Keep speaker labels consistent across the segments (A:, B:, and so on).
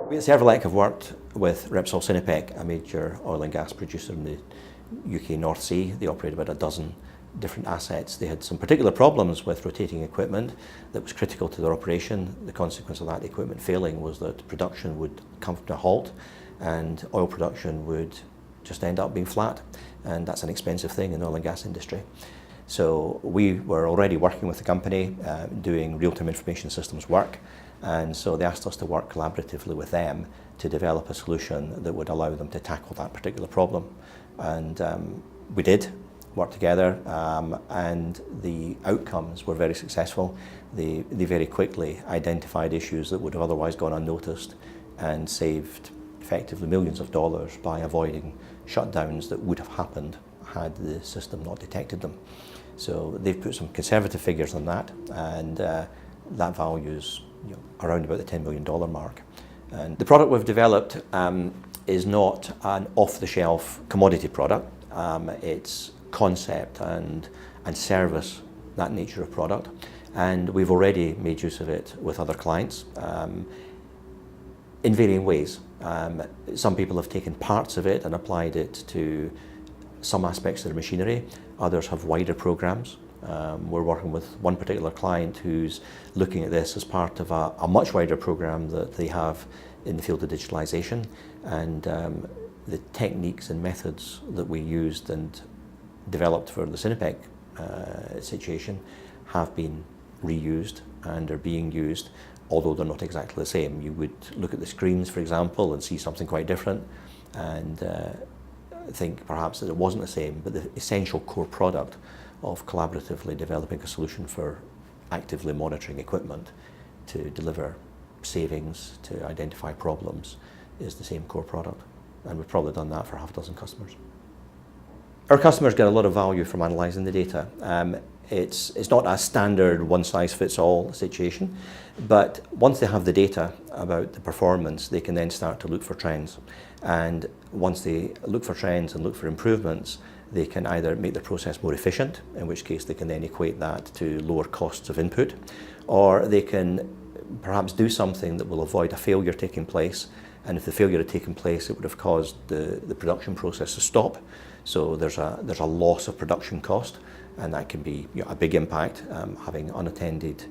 A: We at Servolec have worked with Repsol Sinopec, a major oil and gas producer in the UK North Sea. They operate about a dozen different assets. They had some particular problems with rotating equipment that was critical to their operation. The consequence of that equipment failing was that production would come to a halt and oil production would just end up being flat, and that's an expensive thing in the oil and gas industry. So we were already working with the company doing real-time information systems work, and so they asked us to work collaboratively with them to develop a solution that would allow them to tackle that particular problem. And we did work together, and the outcomes were very successful. They very quickly identified issues that would have otherwise gone unnoticed and saved effectively millions of dollars by avoiding shutdowns that would have happened had the system not detected them. So they've put some conservative figures on that, and that value's around about the $10 million mark. And the product we've developed is not an off-the-shelf commodity product. It's concept and service, that nature of product, and we've already made use of it with other clients in varying ways. Some people have taken parts of it and applied it to some aspects of their machinery. Others have wider programs. We're working with one particular client who's looking at this as part of a much wider program that they have in the field of digitalization, and the techniques and methods that we used and developed for the Sinopec situation have been reused and are being used, although they're not exactly the same. You would look at the screens, for example, and see something quite different, and think perhaps that it wasn't the same, but the essential core product of collaboratively developing a solution for actively monitoring equipment to deliver savings, to identify problems, is the same core product. And we've probably done that for half a dozen customers. Our customers get a lot of value from analysing the data. It's not a standard one-size-fits-all situation, but once they have the data about the performance, they can then start to look for trends. And once they look for trends and look for improvements, they can either make the process more efficient, in which case they can then equate that to lower costs of input, or they can perhaps do something that will avoid a failure taking place. And if the failure had taken place, it would have caused the production process to stop. So there's a loss of production cost, and that can be a big impact. Having unattended,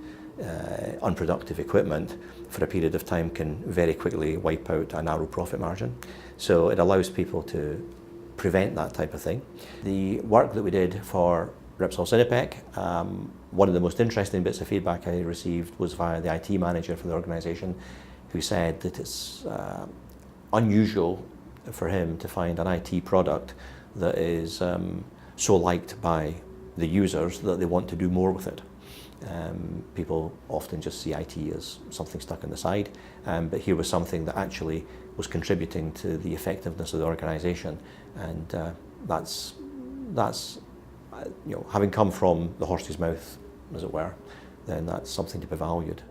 A: unproductive equipment for a period of time can very quickly wipe out a narrow profit margin. So it allows people to prevent that type of thing. The work that we did for Repsol Sinopec, one of the most interesting bits of feedback I received was via the IT manager for the organisation, who said that it's unusual for him to find an IT product that is so liked by the users that they want to do more with it. People often just see IT as something stuck on the side, but here was something that actually was contributing to the effectiveness of the organisation, and that's having come from the horse's mouth, as it were, then that's something to be valued.